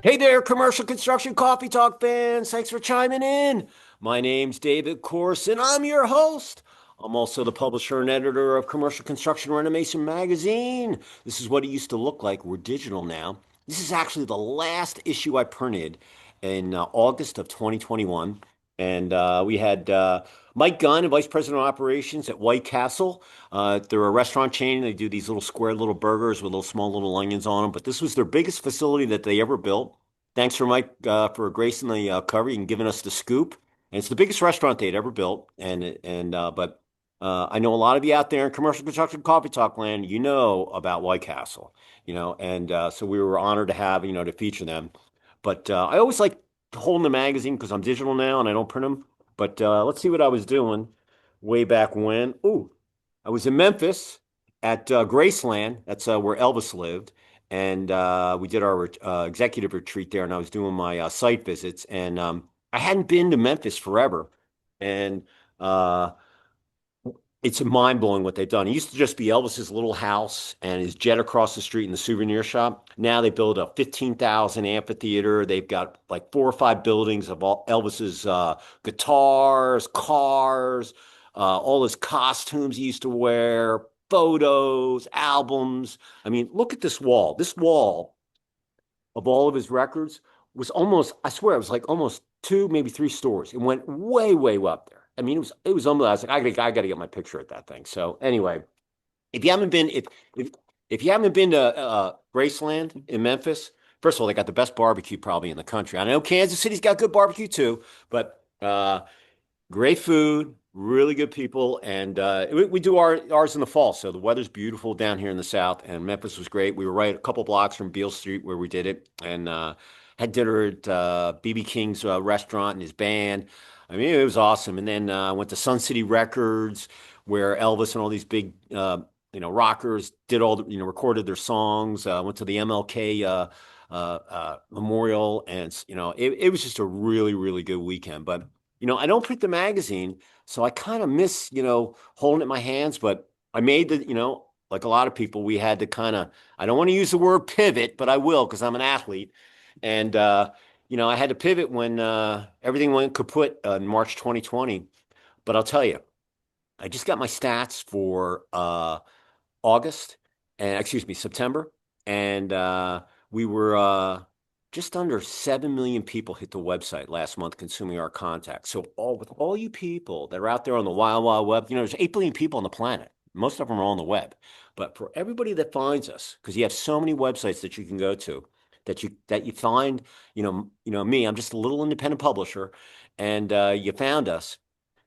Hey there, commercial construction coffee talk fans. Thanks for chiming in. My name's David Corson. I'm your host. I'm also the publisher and editor of Commercial Construction Renovation Magazine. This is what it used to look like. We're digital now. This is actually the last issue I printed in August of 2021. And we had Mike Gunn, Vice President of Operations at White Castle. They're a restaurant chain. They do these little square little burgers with little small little onions on them. But this was their biggest facility that they ever built. Thanks for Mike for gracing the cover and giving us the scoop. And it's the biggest restaurant they'd ever built. But I know a lot of you out there in commercial construction coffee talk land, you know about White Castle, so we were honored to have, to feature them. But I always like holding the magazine because I'm digital now and I don't print them. But let's see what I was doing way back when. Ooh, I was in Memphis at Graceland. That's where Elvis lived. And we did our executive retreat there, and I was doing my site visits. And I hadn't been to Memphis forever. And it's mind blowing what they've done. It used to just be Elvis's little house and his jet across the street in the souvenir shop. Now they build a 15,000 amphitheater. They've got like 4 or 5 buildings of all Elvis's guitars, cars, all his costumes he used to wear, photos, albums. I mean, look at this wall. This wall of all of his records was almost, I swear, it was like almost 2, maybe 3 stories. It went way, way up there. I mean, it was almost. I was like, I gotta get my picture at that thing. So anyway, if you haven't been, if you haven't been to Graceland in Memphis, first of all, they got the best barbecue probably in the country. I know Kansas City's got good barbecue too, but great food, really good people, and we do ours in the fall. So the weather's beautiful down here in the South, and Memphis was great. We were right a couple blocks from Beale Street where we did it, and had dinner at BB King's restaurant and his band. I mean, it was awesome. And then I went to Sun City Records, where Elvis and all these big, rockers did all the, recorded their songs. Went to the MLK Memorial, and it was just a really, really good weekend. But I don't print the magazine, so I kind of miss, holding it in my hands. But I made like a lot of people, we had to kind of, I don't want to use the word pivot, but I will because I'm an athlete. And I had to pivot when everything went kaput in March 2020. But I'll tell you, I just got my stats for August and excuse me, September, and we were just under 7 million people hit the website last month consuming our content. So with all you people that are out there on the wild, wild web, there's 8 billion people on the planet. Most of them are on the web. But for everybody that finds us, because you have so many websites that you can go to, that you find, me, I'm just a little independent publisher, and you found us.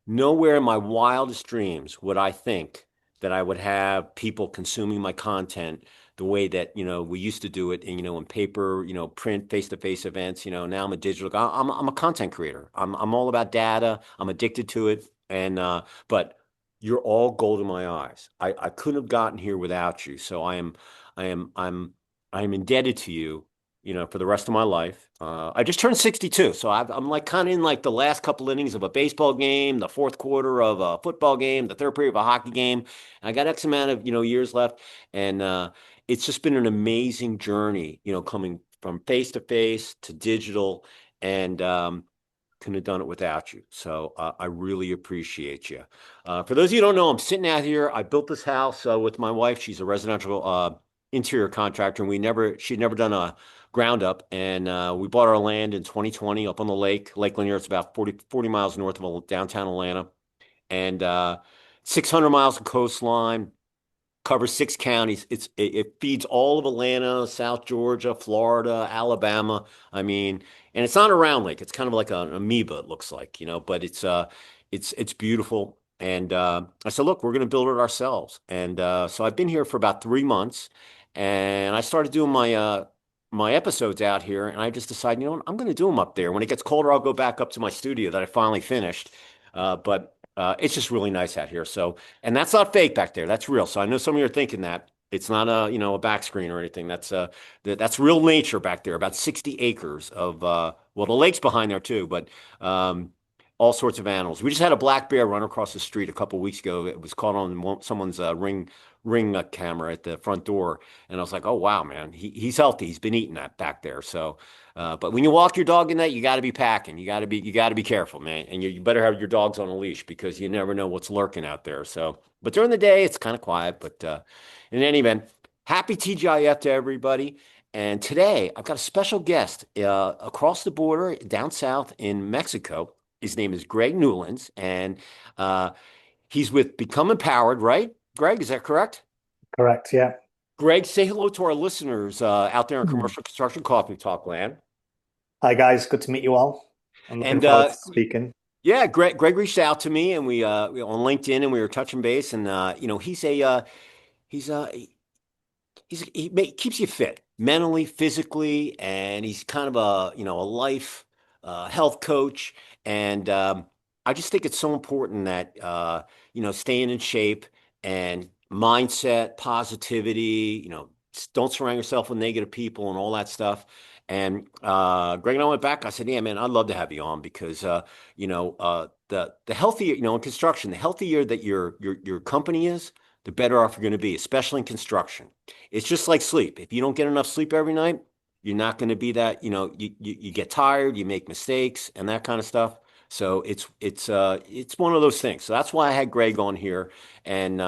Nowhere in my wildest dreams would I think that I would have people consuming my content the way that, we used to do it in paper, print, face-to-face events. Now I'm a digital guy. I'm a content creator. I'm all about data. I'm addicted to it. And but you're all gold in my eyes. I couldn't have gotten here without you. So I am indebted to you, for the rest of my life. I just turned 62, so I'm like kind of in like the last couple innings of a baseball game, the fourth quarter of a football game, the third period of a hockey game. And I got X amount of years left, and it's just been an amazing journey, coming from face to face to digital, and couldn't have done it without you. So I really appreciate you. For those of you who don't know, I'm sitting out here. I built this house with my wife. She's a residential interior contractor, and she'd never done a ground up. And we bought our land in 2020 up on the Lake Lanier. It's about 40 miles north of downtown Atlanta, and 600 miles of coastline, covers 6 counties. It feeds all of Atlanta, South Georgia, Florida, Alabama. I mean, and it's not a round lake. It's kind of like an amoeba, it looks like, but it's beautiful. And I said, look, we're going to build it ourselves. And so I've been here for about 3 months, and I started doing my episodes out here, and I just decided, I'm going to do them up there. When it gets colder, I'll go back up to my studio that I finally finished. But it's just really nice out here. So, and that's not fake back there. That's real. So I know some of you are thinking that it's not a back screen or anything. That's real nature back there. About 60 acres of well, the lake's behind there too, but all sorts of animals. We just had a black bear run across the street a couple weeks ago. It was caught on someone's ring camera at the front door. And I was like, oh wow, man, he's healthy. He's been eating that back there. So, but when you walk your dog in that, you got to be packing. You got to be careful, man. And you better have your dogs on a leash because you never know what's lurking out there. So, but during the day, it's kind of quiet. But in any event, happy TGIF to everybody. And today I've got a special guest across the border down south in Mexico. His name is Greg Newlands, and uh, he's with Become Empowered, right? Greg, is that correct? Correct. Yeah. Greg, say hello to our listeners out there in Hmm. commercial construction coffee talk land. Hi guys, good to meet you all. I'm looking And forward to speaking. yeah, Greg reached out to me, and we on LinkedIn, and we were touching base, and he's keeps you fit mentally, physically, and he's kind of a life health coach. And I just think it's so important that staying in shape and mindset, positivity. Don't surround yourself with negative people and all that stuff. And Greg and I went back. I said, "Yeah, man, I'd love to have you on because the healthier, in construction, the healthier that your company is, the better off you're going to be, especially in construction. It's just like sleep. If you don't get enough sleep every night, you're not going to be that, you get tired, you make mistakes and that kind of stuff. So it's one of those things. So that's why I had Greg on here. And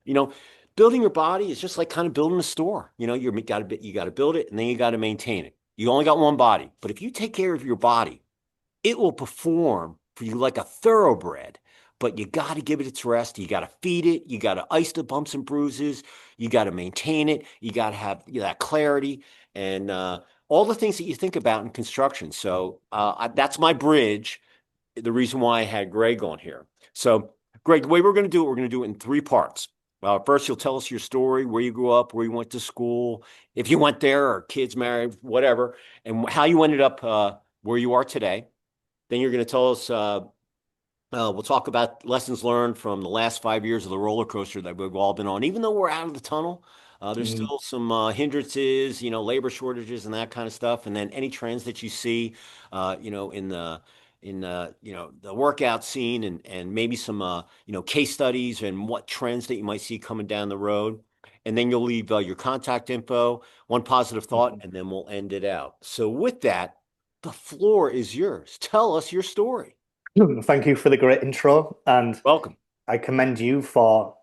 you know, building your body is just like kind of building a store. You got to build it and then you got to maintain it. You only got one body, but if you take care of your body, it will perform for you like a thoroughbred, but you got to give it its rest. You got to feed it. You got to ice the bumps and bruises. You got to maintain it. You got to have that clarity and all the things that you think about in construction. So that's my bridge. The reason why I had Greg on here. So, Greg, the way we're going to do it in three parts. First, you'll tell us your story, where you grew up, where you went to school, if you went there, or kids married, whatever, and how you ended up where you are today. Then you're going to tell us, we'll talk about lessons learned from the last 5 years of the roller coaster that we've all been on. Even though we're out of the tunnel, there's Mm, still some hindrances, labor shortages and that kind of stuff. And then any trends that you see, in the workout scene and maybe some case studies and what trends that you might see coming down the road. And then you'll leave your contact info, one positive thought, mhm. and then we'll end it out. So with that, the floor is yours. Tell us your story. Thank you for the great intro, and Welcome. I commend you for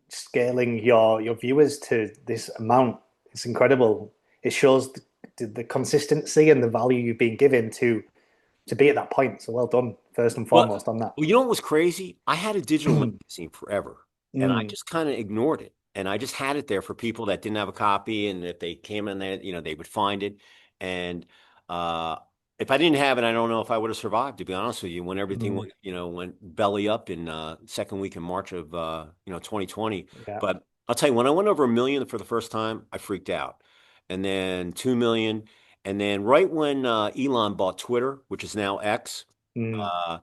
scaling your viewers to this amount. It's incredible. It shows the consistency and the value you've been given to be at that point. So well done, first and Well, foremost, on that. you know what was crazy? I had a digital magazine forever, and I Mm, just kind of ignored it. And I just had it there for people that didn't have a copy, and if they came in there, they would find it. And uh, if I didn't have it, I don't know if I would have survived, to be honest with you, when everything mm, went, went belly up in second week in March of 2020. yeah. But I'll tell you, when I went over 1 million for the first time, I freaked out. And then 2 million, and then right when Elon bought Twitter, which is now X. Mm, Uh,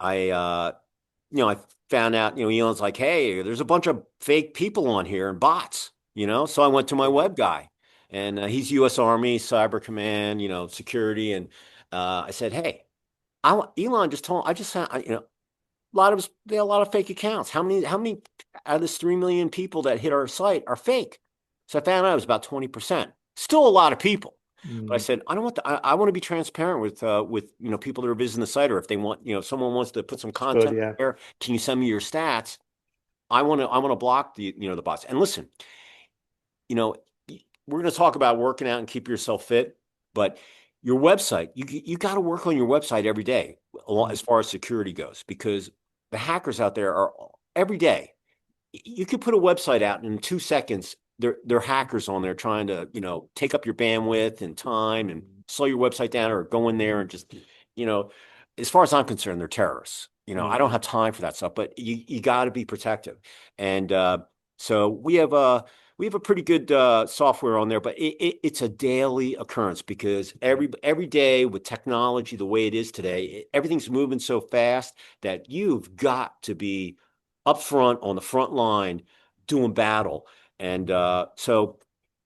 I found out, Elon's like, hey, there's a bunch of fake people on here and bots. So I went to my web guy and he's U.S. Army, Cyber Command, security. And I said, hey, Elon just told, I just, a lot of fake accounts. How many out of this 3 million people that hit our site are fake? So I found out it was about 20%. Still a lot of people. But I mm. said, I don't want to, I want to be transparent with people that are visiting the site, or if they want, if someone wants to put some It's good, content yeah. there, can you send me your stats? I want to block the bots. And listen, you know, we're going to talk about working out and keep yourself fit, but your website, you got to work on your website every day Mm, as far as security goes, because the hackers out there are every day. You could put a website out and in 2 seconds, they're hackers on there trying to, take up your bandwidth and time and slow your website down or go in there and just, you know, as far as I'm concerned, they're terrorists. I mm, don't have time for that stuff, but you got to be protective. And so we have a pretty good software on there, but it's a daily occurrence because every day with technology the way it is today, everything's moving so fast that you've got to be up front on the front line doing battle. And so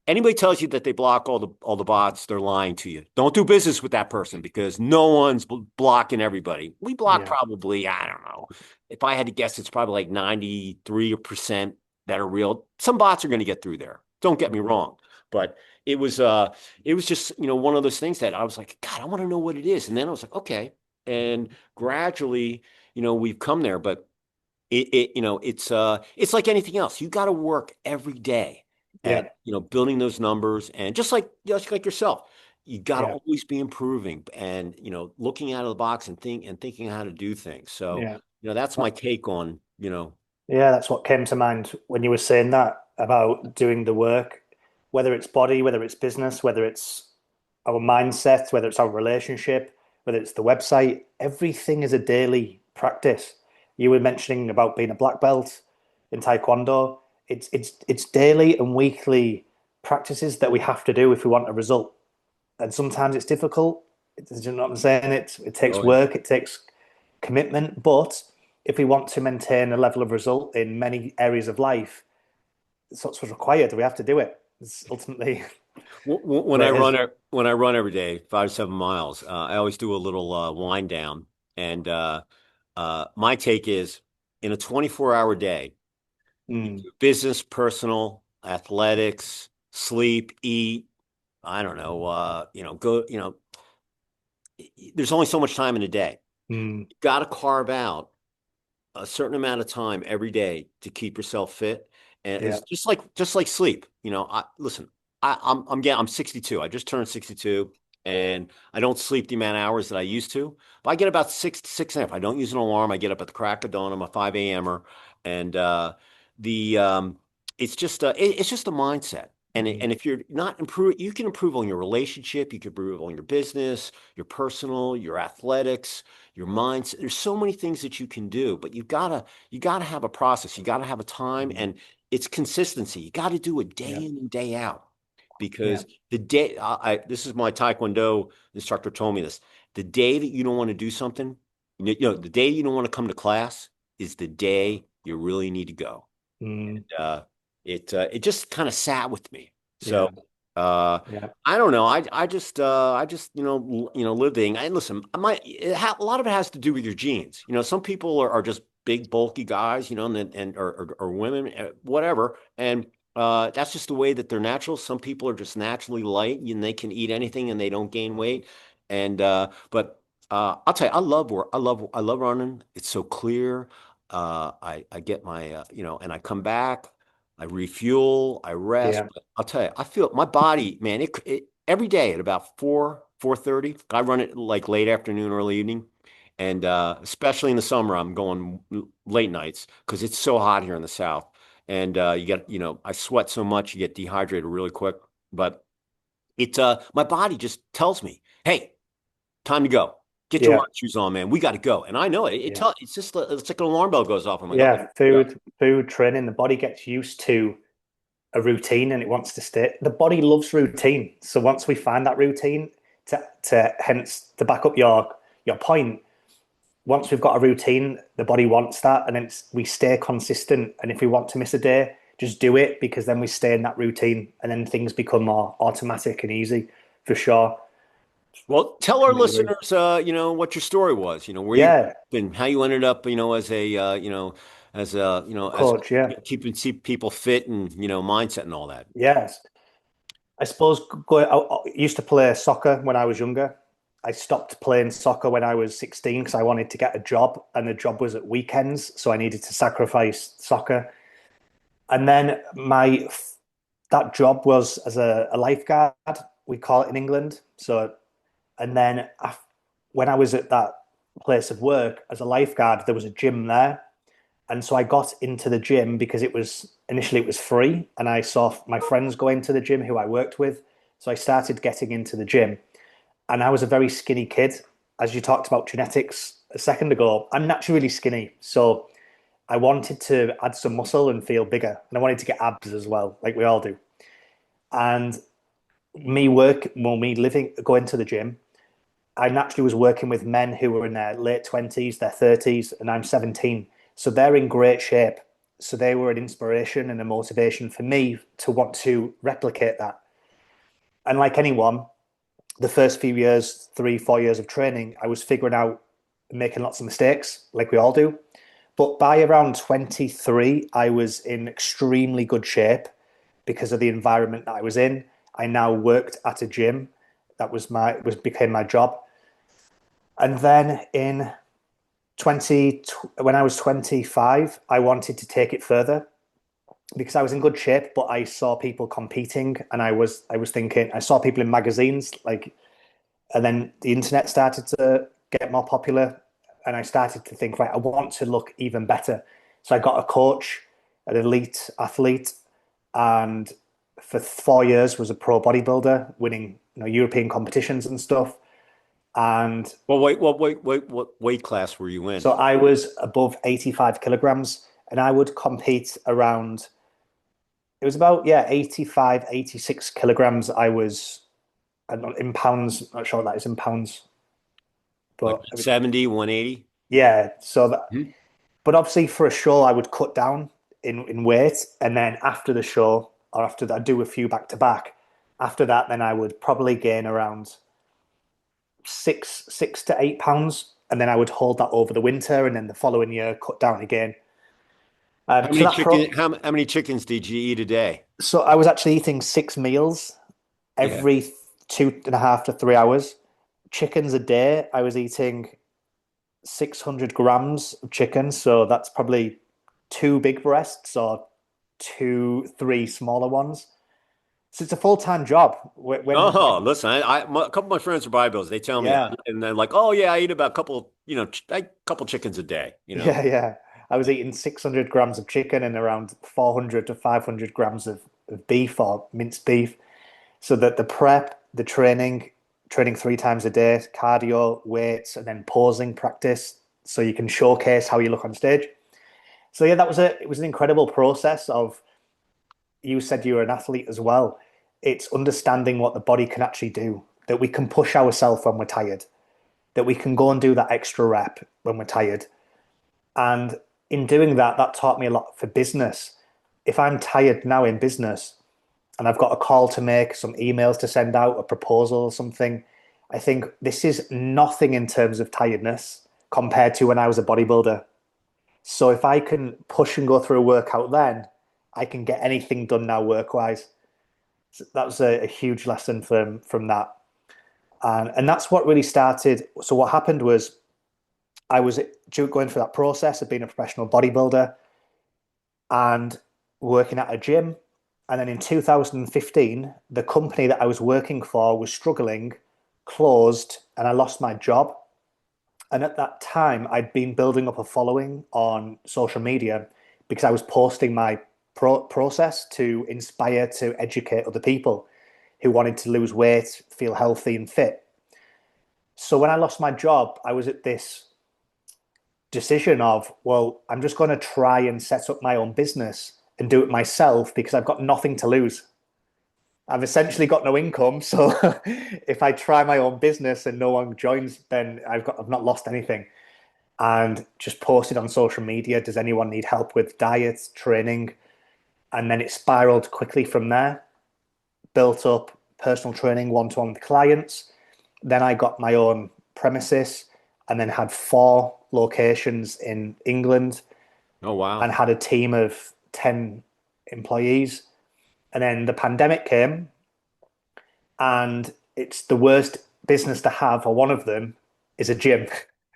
anybody tells you that they block all the bots, they're lying to you. Don't do business with that person because no one's blocking everybody. We block yeah. probably, I don't know. If I had to guess, it's probably like 93%. that are real. Some bots are going to get through there. Don't get me wrong, but it was uh it was just, one of those things that I was like, God, I want to know what it is. And then I was like, okay. And gradually, we've come there, but it's like anything else. You got to work every day Yeah, at, building those numbers, and just like yourself, you got to yeah, always be improving and, looking out of the box and thinking how to do things. So, yeah. that's my take on, Yeah, that's what came to mind when you were saying that about doing the work, whether it's body, whether it's business, whether it's our mindset, whether it's our relationship, whether it's the website. Everything is a daily practice. You were mentioning about being a black belt in Taekwondo. It's daily and weekly practices that we have to do if we want a result. And sometimes it's difficult. You know what I'm saying? It takes oh yeah. work, it takes commitment, but if we want to maintain a level of result in many areas of life, it's what's required. We have to do it. It's ultimately When where I it is. run every day, 5 to 7 miles, I always do a little wind down. And my take is, in a 24-hour day, you Mm, do business, personal, athletics, sleep, eat. I don't know. Go. There's only so much time in a day. mm, You got to carve out a certain amount of time every day to keep yourself fit. And yeah. it's just like sleep. Listen, I'm 62. I just turned 62, and I don't sleep the amount of hours that I used to. But I get about 6 to 6.5. I don't use an alarm. I get up at the crack of dawn. I'm a 5 a.m.er, and the it's just a mindset. Mm, And if you're not improve, you can improve on your relationship. You can improve on your business, your personal, your athletics, your mindset. There's so many things that you can do, but you gotta have a process. You gotta have a time, mm, and it's consistency. You got to do it day yeah. in and day out, Yeah. because the day this is my Taekwondo instructor told me this. The day that you don't want to do something, the day you don't want to come to class is the day you really need to go. Mm, It just kind of sat with me. So yeah. uh Yeah. I don't know. I just living. And listen, a lot of it has to do with your genes. Some people are just big bulky guys, or women, whatever, and that's just the way that they're natural. Some people are just naturally light and they can eat anything and they don't gain weight. And but I'll tell you, I love running. It's so clear. I get my and I come back. I refuel, I rest. Yeah. But I'll tell you, I feel my body, man. Every day at about 4:30. I run it like late afternoon, early evening, and especially in the summer, I'm going late nights because it's so hot here in the South. And I sweat so much, you get dehydrated really quick. But my body just tells me, hey, time to go. Get your Yeah. running shoes on, man. We got to go. And I know it. Yeah. It's just it's like an alarm bell goes off. I'm like, okay, Yeah. here we go. Food training, the body gets used to a routine and it wants to stay. The body loves routine. So once we find that routine, to hence to back up your point, once we've got a routine, the body wants that, and then we stay consistent. And if we want to miss a day, just do it, because then we stay in that routine, and then things become more automatic and easy, for sure. Well, tell our Completely agree. listeners, what your story was, where you Yeah, and how you ended up, as a, as coach. Yeah, keeping people fit and, mindset and all that. yes. I suppose I used to play soccer when I was younger. I stopped playing soccer when I was 16 because I wanted to get a job, and the job was at weekends, so I needed to sacrifice soccer. And then my that job was as a lifeguard, we call it in England. So, and then when I was at that place of work as a lifeguard, there was a gym there, and so I got into the gym because it was free, and I saw my friends go into the gym who I worked with. So I started getting into the gym, and I was a very skinny kid. As you talked about genetics a second ago, I'm naturally really skinny, so I wanted to add some muscle and feel bigger, and I wanted to get abs as well, like we all do. And me living, going to the gym, I naturally was working with men who were in their late 20s, their 30s, and I'm 17. So they're in great shape. So they were an inspiration and a motivation for me to want to replicate that. And like anyone, the first few years, 3, 4 years of training, I was figuring out, making lots of mistakes, like we all do. But by around 23, I was in extremely good shape because of the environment that I was in. I now worked at a gym. That became my job. And then in 20, when I was 25, I wanted to take it further because I was in good shape, but I saw people competing, and I was thinking, I saw people in magazines, like, and then the internet started to get more popular, and I started to think, right, I want to look even better. So I got a coach, an elite athlete, and for 4 years was a pro bodybuilder, winning, European competitions and stuff. And Well, what weight class were you in? so I was above 85 kilograms, and I would compete around, it was about, yeah, 85, 86 kilograms. I was, I'm not in pounds, not sure what that is in pounds, Like but 70, 180? yeah. So that, Hmm. but obviously for a show, I would cut down in weight, and then after the show, or after that, I'd do a few back to back. After that, then I would probably gain around 6 to 8 pounds, and then I would hold that over the winter, and then the following year cut down again. So that How many chickens did you eat a day? so I was actually eating 6 meals Yeah. every 2.5 to 3 hours. Chickens a day. I was eating 600 grams of chicken, so that's probably two big breasts or two, three smaller ones. So it's a full-time job. Oh, listen, a couple of my friends are bodybuilders. They tell me, Yeah, and they're like, "Oh yeah, I eat about a couple, couple chickens a day." yeah. I was eating 600 grams of chicken and around 400 to 500 grams of beef or minced beef. So that the prep, the training 3 times a day, cardio, weights, and then posing practice, so you can showcase how you look on stage. So yeah, it was an incredible process of, you said you were an athlete as well. It's understanding what the body can actually do, that we can push ourselves when we're tired, that we can go and do that extra rep when we're tired. And in doing that, that taught me a lot for business. If I'm tired now in business and I've got a call to make, some emails to send out, a proposal or something, I think this is nothing in terms of tiredness compared to when I was a bodybuilder. So if I can push and go through a workout then, I can get anything done now work-wise. So that was a huge lesson from that. And that's what really started. So what happened was, I was going through that process of being a professional bodybuilder and working at a gym. And then in 2015, the company that I was working for was struggling, closed, and I lost my job. And at that time, I'd been building up a following on social media because I was posting my process to inspire, to educate other people who wanted to lose weight, feel healthy and fit. So when I lost my job, I was at this decision of, well, I'm just going to try and set up my own business and do it myself because I've got nothing to lose. I've essentially got no income. So if I try my own business and no one joins, then I've not lost anything. And just posted on social media, does anyone need help with diet, training? And then it spiraled quickly from there, built up personal training one-to-one with clients. Then I got my own premises and then had 4 locations in England Oh wow. and had a team of 10 employees. And then the pandemic came, and it's the worst business to have, or one of them is a gym.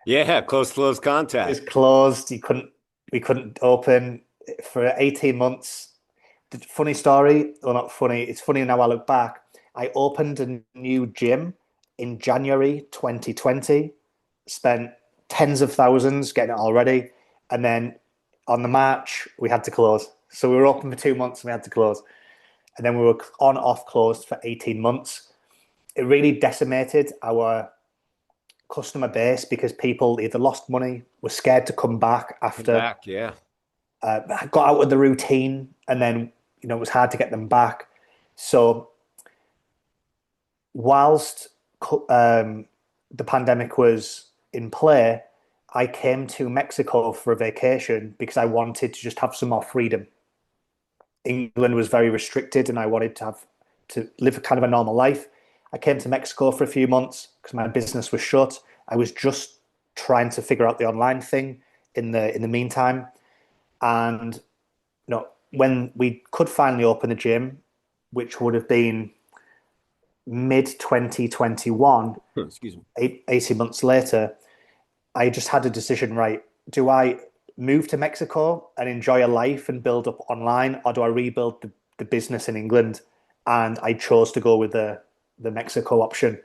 Yeah, close It's contact. closed. We couldn't open for 18 months. The funny story, well, not funny, it's funny now I look back. I opened a new gym in January 2020, spent tens of thousands getting it all ready. And then on the March, we had to close. So we were open for 2 months and we had to close. And then we were on off closed for 18 months. It really decimated our customer base because people either lost money, were scared to come back Come after, back, yeah. got out of the routine, and then it was hard to get them back. So whilst the pandemic was in play, I came to Mexico for a vacation because I wanted to just have some more freedom. England was very restricted, and I wanted to live a kind of a normal life. I came to Mexico for a few months because my business was shut. I was just trying to figure out the online thing. in the meantime. And when we could finally open the gym, which would have been mid 2021, Excuse me. 18 months later, I just had a decision, right? Do I move to Mexico and enjoy a life and build up online, or do I rebuild the business in England? And I chose to go with the Mexico option.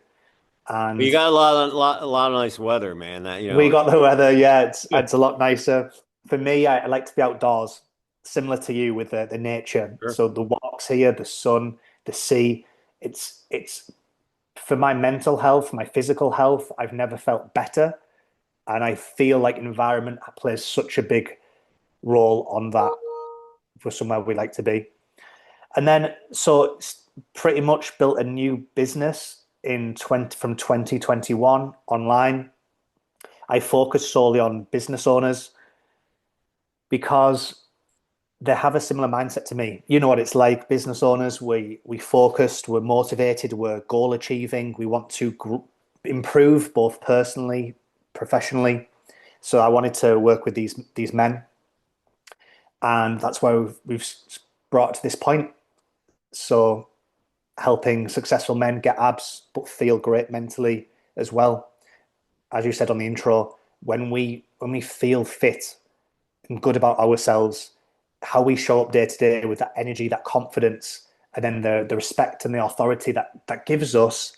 Well, you And got a lot of nice weather, man. That, we got the weather. Yeah, yeah, it's a lot nicer. For me, I like to be outdoors, similar to you with the nature. sure. So the walks here, the sun, the sea, it's for my mental health, my physical health, I've never felt better. And I feel like environment plays such a big role on that for somewhere we like to be. And then, so pretty much built a new business in 20 from 2021 online. I focus solely on business owners because they have a similar mindset to me. You know what it's like, business owners. We focused, we're motivated, we're goal achieving. We want to improve both personally, professionally. So I wanted to work with these men, and that's why we've brought to this point. So helping successful men get abs but feel great mentally as well. As you said on the intro, when we feel fit and good about ourselves, how we show up day to day with that energy, that confidence, and then the respect and the authority that gives us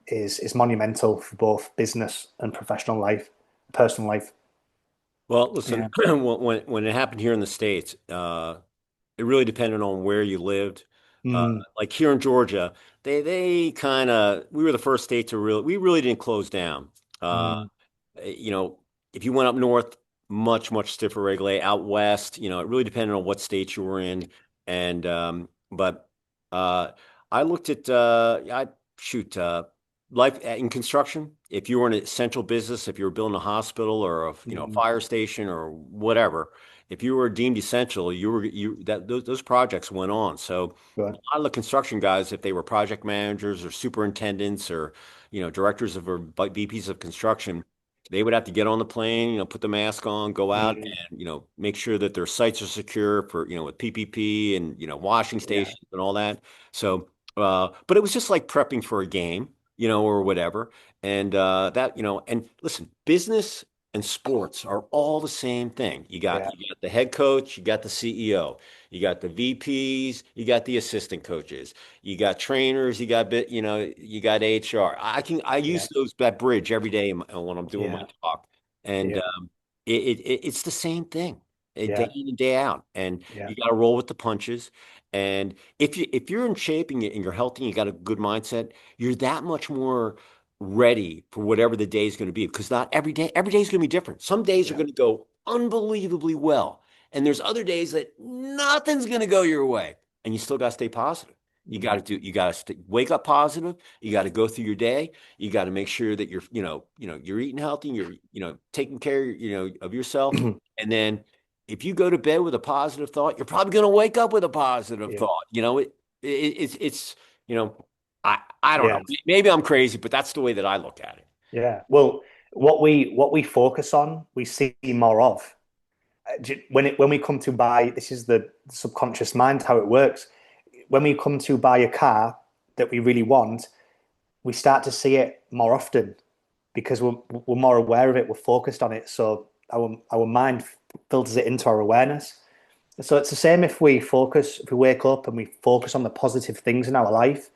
is monumental for both business and professional life, personal life. Well, listen, Yeah. when it happened here in the States, it really depended on where you lived. Uh, Mm, like here in Georgia, they kind of we were the first state to really didn't close down. Uh, mm, you know, if you went up north, much stiffer regulate. Out west, it really depended on what state you were in. And but I looked at I shoot life in construction. If you were in an essential business, if you were building a hospital or a mm, fire station or whatever, if you were deemed essential, those projects went on. So a good. lot of the construction guys, if they were project managers or superintendents or directors of or VPs of construction, they would have to get on the plane, put the mask on, go out Mm, and, make sure that their sites are secure for, with PPP and, washing yeah, stations and all that. So, but it was just like prepping for a game, or whatever. And and listen, business and sports are all the same thing. yeah, You got the head coach, you got the CEO, you got the VPs, you got the assistant coaches, you got trainers, you got HR. I yeah, use that bridge every day when I'm doing my yeah, talk, and yeah, it's the same thing, day yeah, in and day out, and yeah, you got to roll with the punches. And if you're in shape and you're healthy, and you got a good mindset, you're that much more ready for whatever the day is going to be. Because not every day is going to be different. Some days are yeah. going to go unbelievably well, and there's other days that nothing's going to go your way, and you still got to stay positive. Mm, You got to wake up positive. You got to go through your day. You got to make sure that you're eating healthy, you're, taking care, of yourself. And then if you go to bed with a positive thought, you're probably going to wake up with a positive yeah, thought. It's, you know, I don't know. yeah, Maybe I'm crazy, but that's the way that I look at it. yeah. Well, what we focus on, we see more of. When we come to buy, this is the subconscious mind how it works. When we come to buy a car that we really want, we start to see it more often because we're more aware of it. We're focused on it, so our mind filters it into our awareness. So it's the same if we wake up and we focus on the positive things in our life,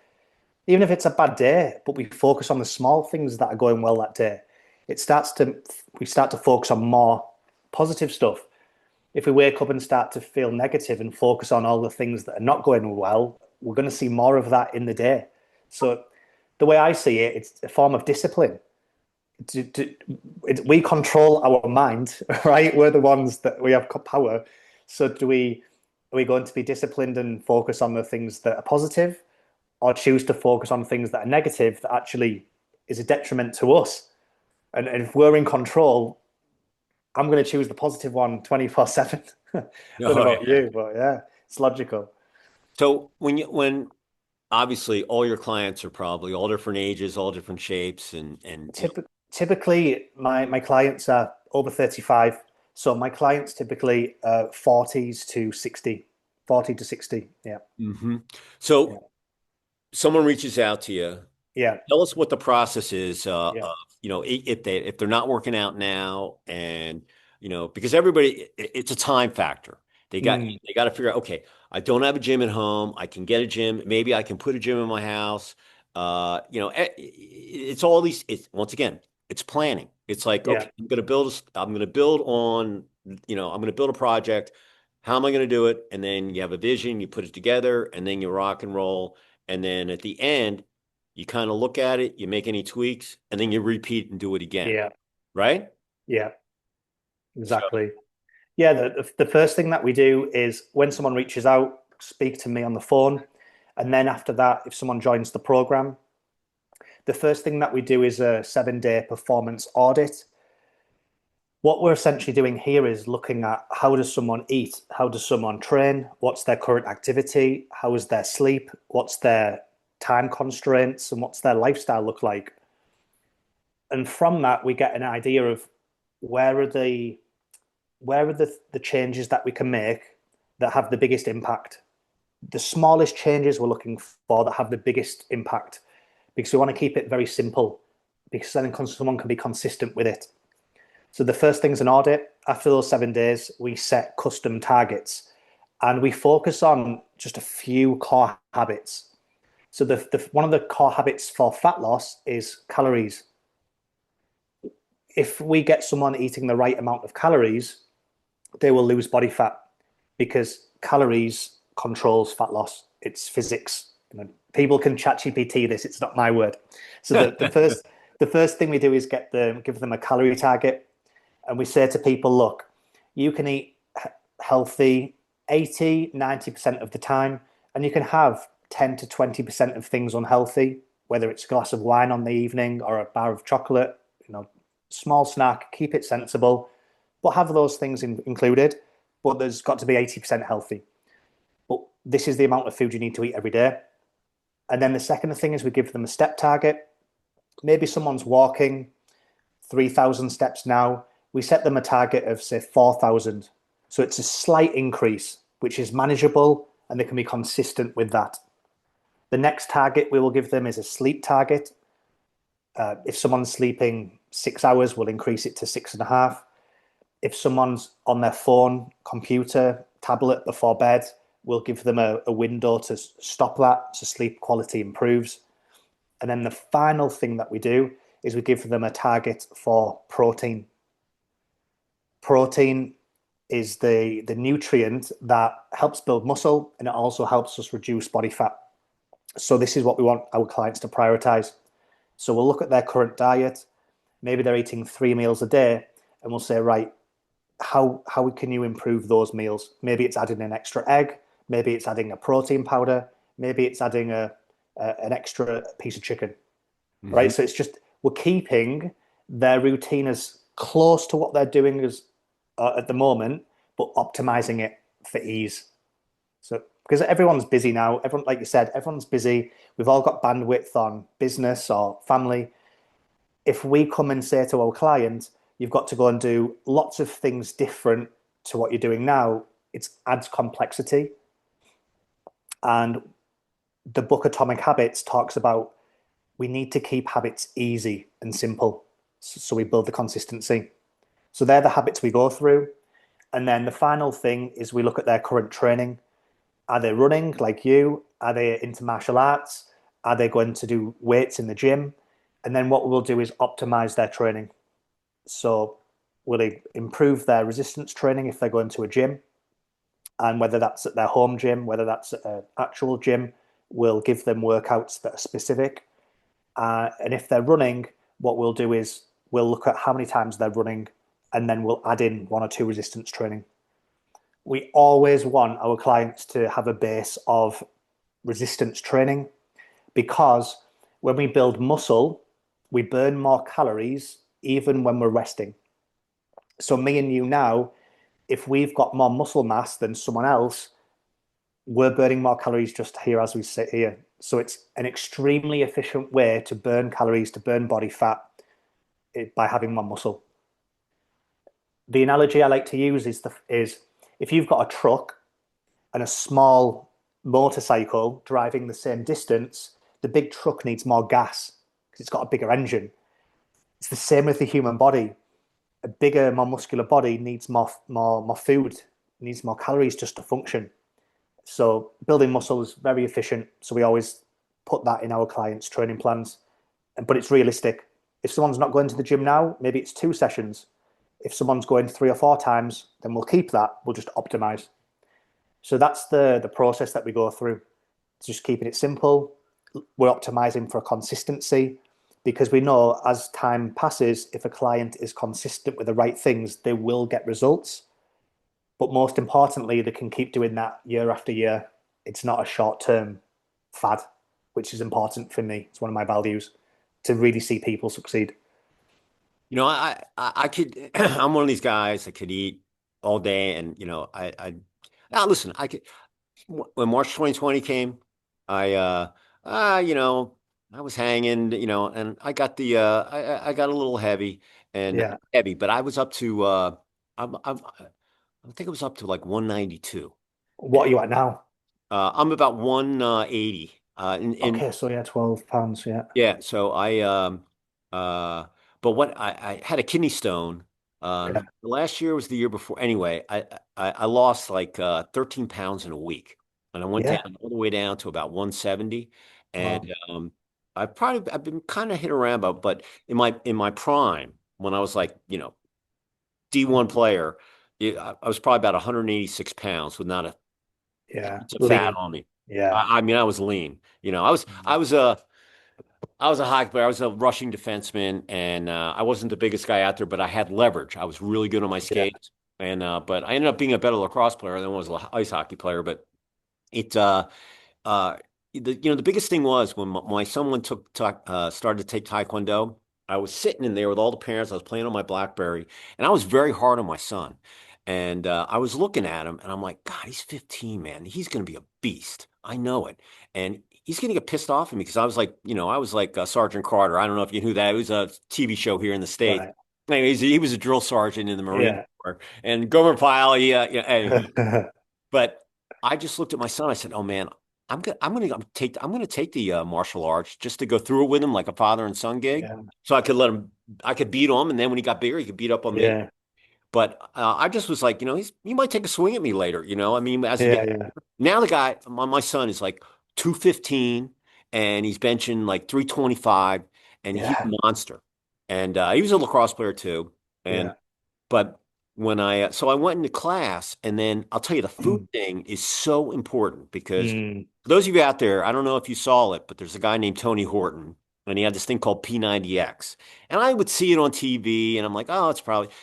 even if it's a bad day, but we focus on the small things that are going well that day. It starts to we start to focus on more positive stuff. If we wake up and start to feel negative and focus on all the things that are not going well, we're going to see more of that in the day. So the way I see it, it's a form of discipline. We control our mind, right? We're the ones that we have power. So are we going to be disciplined and focus on the things that are positive, or choose to focus on things that are negative that actually is a detriment to us? And if we're in control, I'm going to choose the positive one 24/7. Don't know Oh, about yeah. you, but yeah, it's logical. So when obviously all your clients are probably all different ages, all different shapes, and Typically, my clients are over 35. So my clients typically 40s to 60, 40 to 60. Yeah. Hmm. Yeah. So someone reaches out to you. Yeah. Tell us what the process is. Yeah. If they're not working out now, and because everybody, it's a time factor. They got Mm, they got to figure out. Okay, I don't have a gym at home. I can get a gym. Maybe I can put a gym in my house. It's all these. It's once again, it's planning. It's like, yeah. okay, I'm going to build on. I'm going to build a project. How am I going to do it? And then you have a vision. You put it together, and then you rock and roll. And then at the end, you kind of look at it, you make any tweaks, and then you repeat and do it again, Yeah. right? Yeah. So, Exactly. Yeah. The first thing that we do is when someone reaches out, speak to me on the phone. And then after that, if someone joins the program, the first thing that we do is a 7-day performance audit. What we're essentially doing here is looking at how does someone eat? How does someone train? What's their current activity? How is their sleep? What's their time constraints? And what's their lifestyle look like? And from that, we get an idea of where are the the changes that we can make that have the biggest impact. The smallest changes we're looking for that have the biggest impact, because we want to keep it very simple, because then someone can be consistent with it. So the first thing's an audit. After those 7 days, we set custom targets and we focus on just a few core habits. So one of the core habits for fat loss is calories. If we get someone eating the right amount of calories, they will lose body fat, because calories controls fat loss. It's physics. People can chat GPT this. It's not my word. So the first thing we do is give them a calorie target. And we say to people, look, you can eat healthy 80, 90% of the time, and you can have 10 to 20% of things unhealthy, whether it's a glass of wine on the evening or a bar of chocolate, small snack, keep it sensible, but have those things included. But there's got to be 80% healthy. But this is the amount of food you need to eat every day. And then the second thing is we give them a step target. Maybe someone's walking 3,000 steps now. We set them a target of, say, 4,000. So it's a slight increase, which is manageable, and they can be consistent with that. The next target we will give them is a sleep target. If someone's sleeping 6 hours, we'll increase it to 6.5. If someone's on their phone, computer, tablet before bed, we'll give them a window to stop that, so sleep quality improves. And then the final thing that we do is we give them a target for protein. Protein is the nutrient that helps build muscle, and it also helps us reduce body fat. So this is what we want our clients to prioritize. So we'll look at their current diet. Maybe they're eating 3 meals a day, and we'll say, right, how can you improve those meals? Maybe it's adding an extra egg. Maybe it's adding a protein powder. Maybe it's adding an extra piece of chicken. mm-hmm. Right? So it's just we're keeping their routine as close to what they're doing as at the moment, but optimizing it for ease. So because everyone's busy now, everyone, like you said, everyone's busy. We've all got bandwidth on business or family. If we come and say to our client, you've got to go and do lots of things different to what you're doing now, it adds complexity. And the book Atomic Habits talks about we need to keep habits easy and simple, so we build the consistency. So they're the habits we go through. And then the final thing is we look at their current training. Are they running like you? Are they into martial arts? Are they going to do weights in the gym? And then what we'll do is optimize their training. So we'll improve their resistance training if they're going to a gym. And whether that's at their home gym, whether that's at an actual gym, we'll give them workouts that are specific. And if they're running, what we'll do is we'll look at how many times they're running, and then we'll add in 1 or 2 resistance training. We always want our clients to have a base of resistance training, because when we build muscle, we burn more calories even when we're resting. So me and you now, if we've got more muscle mass than someone else, we're burning more calories just here as we sit here. So it's an extremely efficient way to burn calories, to burn body fat by having more muscle. the analogy I like to use is if you've got a truck and a small motorcycle driving the same distance, the big truck needs more gas because it's got a bigger engine. It's the same with the human body. A bigger, more muscular body needs more food, needs more calories just to function. So building muscle is very efficient. So we always put that in our clients' training plans. But it's realistic. If someone's not going to the gym now, maybe it's 2 sessions. If someone's going 3 or 4 times, then we'll keep that. We'll just optimize. So that's the process that we go through. Just keeping it simple. We're optimizing for consistency because we know as time passes, if a client is consistent with the right things, they will get results. But most importantly, they can keep doing that year after year. It's not a short-term fad, which is important for me. It's one of my values to really see people succeed. I could, I'm one of these guys that could eat all day and, now listen, I could, when March 2020 came, I, you know, I was hanging, and I got I got a little Yeah. heavy, but I was up to, I think it was up to like 192. What are you at now? I'm about 180. And Okay, so yeah, £12. Yeah. yeah, so uh but what I had a kidney stone. Yeah. Last year was the year before. Anyway, I lost like 13 pounds in a week. And I went Yeah. down all the way down to about 170. Wow. And I've been kind of hit around about, but in my prime, when I was like, D1 player, I was probably about 186 pounds with not a Yeah. piece of fat Lean. on me. Yeah. I mean, I was lean. I was a hockey player. I was a rushing defenseman, and I wasn't the biggest guy out there, but I had leverage. I was really good on my Yeah. skates, and but I ended up being a better lacrosse player than I was an ice hockey player. But it, uh, the biggest thing was when my son went started to take Taekwondo. I was sitting in there with all the parents. I was playing on my BlackBerry, and I was very hard on my son. And I was looking at him, and I'm like, God, he's 15, man. He's going to be a beast. I know it. And he's going to get pissed off at me because I was like Sergeant Carter. I don't know if you knew that. It was a TV show here in the States. Right. Anyways, he was a drill sergeant in the Marine Yeah. Corps. And Gomer Pyle, but I just looked at my son. I said, "Oh man, I'm gonna take the martial arts just to go through it with him like a father and son gig, Yeah. so I could beat him, and then when he got bigger, he could beat up on me." Yeah. But I just was like, he might take a swing at me later. I mean, as he Yeah. gets Yeah. now, the guy, my son is like 215, and he's benching like 325, and he's a Yeah. monster. And he was a lacrosse player too. And Yeah. but when so I went into class, and then I'll tell you, the food thing is so important because Mm. for those of you out there, I don't know if you saw it, but there's a guy named Tony Horton, and he had this thing called P90X. And I would see it on TV, and I'm like, oh,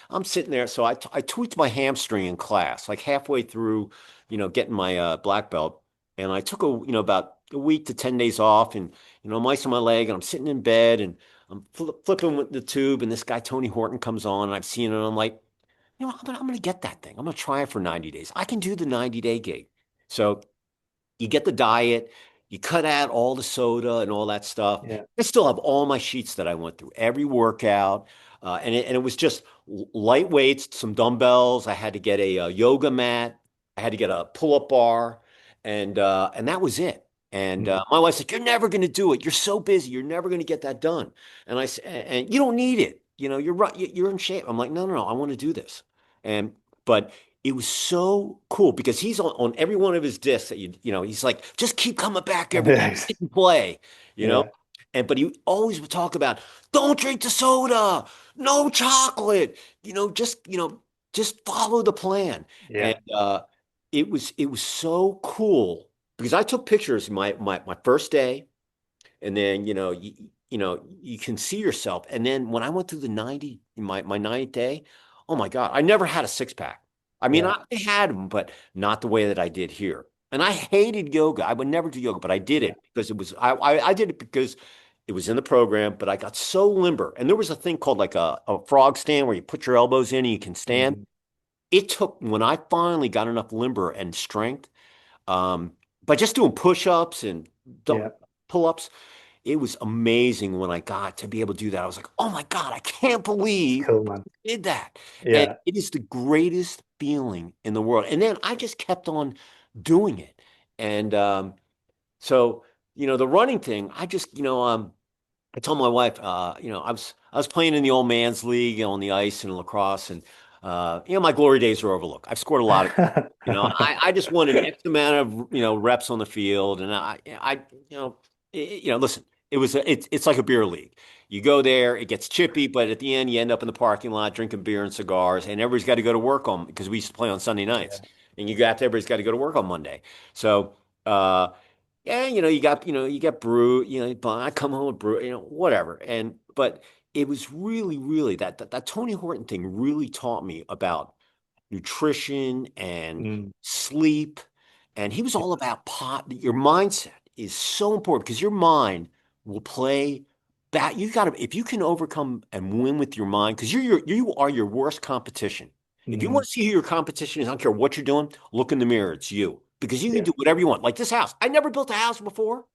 I'm sitting there. So I tweaked my hamstring in class, like halfway through, getting my black belt. And I took about a week to 10 days off, and, I'm icing my leg, and I'm sitting in bed, and I'm flipping with the tube, and this guy, Tony Horton, comes on, and I've seen it, and I'm like, I'm gonna get that thing. I'm gonna try it for 90 days. I can do the 90-day gig. So you get the diet, you cut out all the soda and all that stuff. Yeah. I still have all my sheets that I went through, every workout. And it was just light weights, some dumbbells. I had to get a, yoga mat. I had to get a pull-up bar, and that was it. And Mm. my wife's like, "You're never going to do it. You're so busy. You're never going to get that done." And I said, "And you don't need it. You're right. You're in shape." I'm like, "No, no, no. I want to do this." And but it was so cool because he's on every one of his discs that he's like, just keep coming back every day, Yes. sit and play, you know. Yeah. But he always would talk about, don't drink the soda, no chocolate, just follow the plan. And Yeah. it was so cool because I took pictures my first day, and then you can see yourself. And then when I went through the 90 my 90th day, oh my God, I never had a six pack. I mean, Yeah. I had them, but not the way that I did here. And I hated yoga. I would never do yoga, but I did Yeah. it because I did it because it was in the program. But I got so limber, and there was a thing called like a frog stand where you put your elbows in and you can stand. Mm. It took when I finally got enough limber and strength, by just doing push-ups and Yeah. pull-ups. it was amazing when I got to be able to do that. I was like, oh my God, I can't believe Cool, man. I did that. And Yeah. it is the greatest feeling in the world. And then I just kept on doing it. And so, the running thing, I told my wife, I was playing in the old man's league on the ice and lacrosse, and my glory days are overlooked. I've scored a lot of, I just wanted X amount of reps on the field, and listen, it's like a beer league. You go there, it gets chippy, but at the end, you end up in the parking lot drinking beer and cigars, and everybody's got to go to work on because we used to play on Sunday nights, Yeah. and everybody's got to go to work on Monday. So. Yeah, you got brew, but I come home with brew, whatever. But it was really, really that Tony Horton thing really taught me about nutrition and Mm. sleep. And he was all about your mindset is so important because your mind will play that you got to if you can overcome and win with your mind, because you are your worst competition. If you Mm. want to see who your competition is, I don't care what you're doing, look in the mirror, it's you. Because you can Yeah. do whatever you want. Like this house. I never built a house before.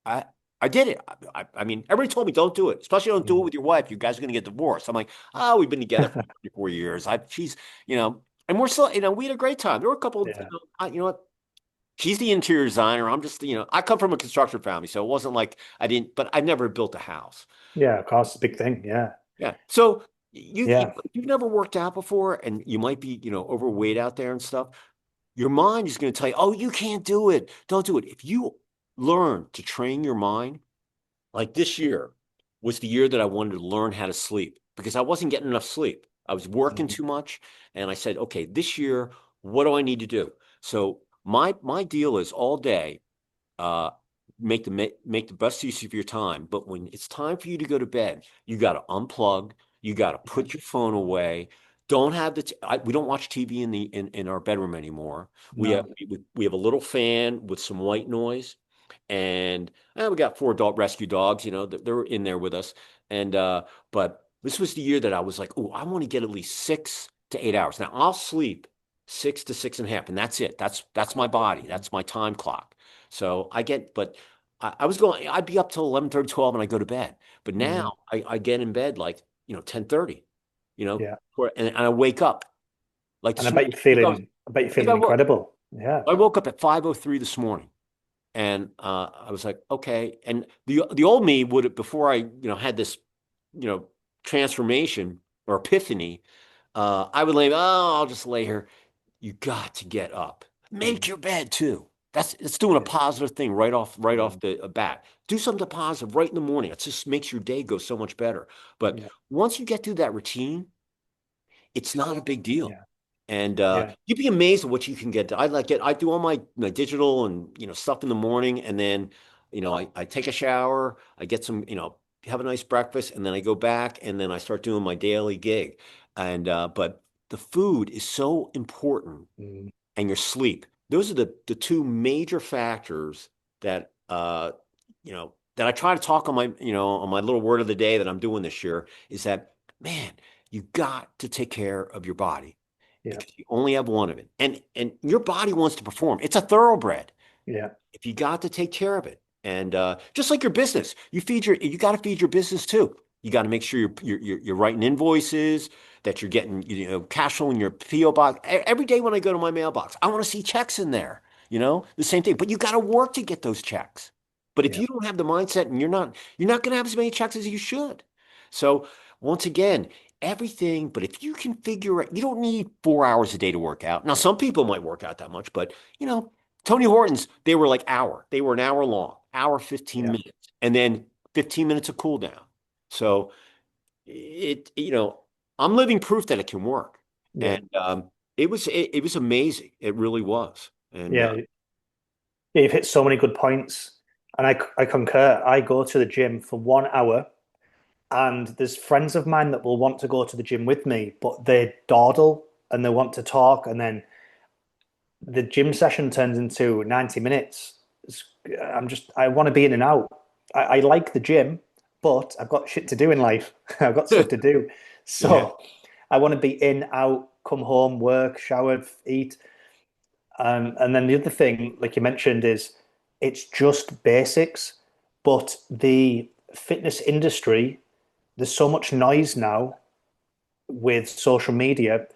I I did it. I mean, everybody told me don't do it, especially don't do it Mm. with your wife. You guys are going to get divorced. I'm like, oh, we've been together for 24 years. She's, and we're still, we had a great time. There were a couple, Yeah. you know what? She's the interior designer. I'm just, I come from a construction family, so it wasn't like I didn't, but I never built a house. Yeah, of course, big thing. Yeah. Yeah. So Yeah. you've never worked out before, and you might be, overweight out there and stuff. Your mind is going to tell you, oh, you can't do it. Don't do it. If you learn to train your mind, like this year was the year that I wanted to learn how to sleep because I wasn't getting enough sleep. I was working Mm. too much. And I said, okay, this year, what do I need to do? So my deal is all day, uh, make the best use of your time. But when it's time for you to go to bed, you got to unplug. You got to Yeah. put your phone away. Don't have we don't watch TV in our bedroom anymore. We have No. we have a little fan with some white noise, and we got 4 adult rescue dogs. They're in there with us. And but this was the year that I was like, oh, I want to get at least 6 to 8 hours. Now I'll sleep 6 to 6.5, and that's it. That's my body. That's my time clock. So but I was I'd be up till 11:30, 12, and I go to bed. But Mm. now I get in bed like, 10:30, Yeah. and I wake up like And I this bet morning. you're feeling, I bet you're I think feeling incredible. Yeah. I woke up at 5:03 this morning. And I was like, okay. And the old me would have, before I, had this, you know, transformation or epiphany, I would lay, oh, I'll just lay here. You got to get up. Make Mm. your bed too. It's doing a Yeah. positive thing right off Mm. the bat. Do something positive right in the morning. It just makes your day go so much better. But Yeah. once you get through that routine, it's not a big deal. Yeah. And Yeah. you'd be amazed at what you can get. I do all my digital and stuff in the morning, and then I take a shower, I get some have a nice breakfast, and then I go back and then I start doing my daily gig. And but the food is so important, Mm. and your sleep. Those are the two major factors that that I try to talk on my little word of the day that I'm doing this year is that, man, you got to take care of your body Yeah. because you only have one of it. And your body wants to perform. It's a thoroughbred. Yeah. If you got to take care of it. And just like your business, you got to feed your business too. You got to make sure you're writing invoices, that you're getting cash flow in your PO box. Every day when I go to my mailbox, I want to see checks in there. The same thing. But you got to work to get those checks. But if Yeah. you don't have the mindset, and you're not going to have as many checks as you should. So once again, everything. But if you can figure it, you don't need 4 hours a day to work out. Now, some people might work out that much, but Tony Hortons, they were like hour. They were an hour long, hour, 15 Yeah. minutes, and then 15 minutes of cool down. So I'm living proof that it can work. Yeah. And it was amazing. It really was. And Yeah. Yeah. You've hit so many good points. And I concur. I go to the gym for 1 hour, and there's friends of mine that will want to go to the gym with me, but they dawdle and they want to talk, and then the gym session turns into 90 minutes. I want to be in and out. I like the gym, but I've got shit to do in life. I've got stuff to do. yeah, So I want to be in, out, come home, work, shower, eat. And then the other thing, like you mentioned, is it's just basics, But the fitness industry, there's so much noise now with social media,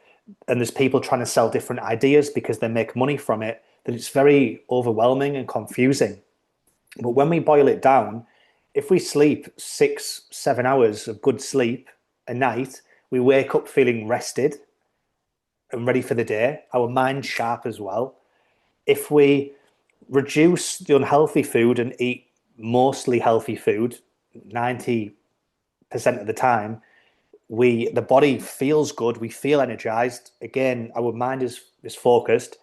and there's people trying to sell different ideas because they make money from it, that it's very overwhelming and confusing. But when we boil it down, if we sleep 6, 7 hours of good sleep a night, we wake up feeling rested and ready for the day, our mind's sharp as well. If we reduce the unhealthy food and eat mostly healthy food 90% of the time, the body feels good, we feel energized. Again, our mind is focused.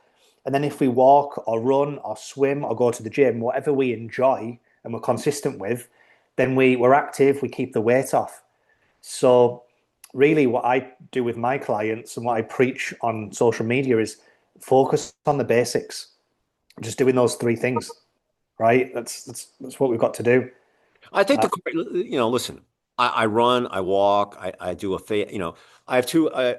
And then if we walk or run or swim or go to the gym, whatever we enjoy and we're consistent with, then we're active, we keep the weight off. So really what I do with my clients and what I preach on social media is focus on the basics. Just doing those three things, right? That's what we've got to do. I think listen, I run, I walk, I do I have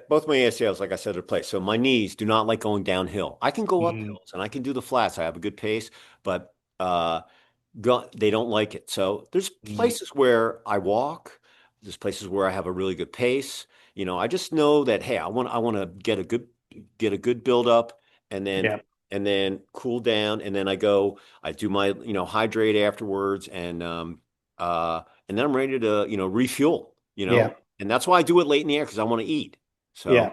both my ACLs, like I said, are placed. So my knees do not like going downhill. I can go up Mm, hills and I can do the flats. I have a good pace, but they don't like it. So there's mm, places where I walk. There's places where I have a really good pace. I just know that, hey, I want to get a good build up, and then yeah, cool down, and then I do my hydrate afterwards, and then I'm ready to refuel. yeah, And that's why I do it late in the air because I want to eat. So yeah,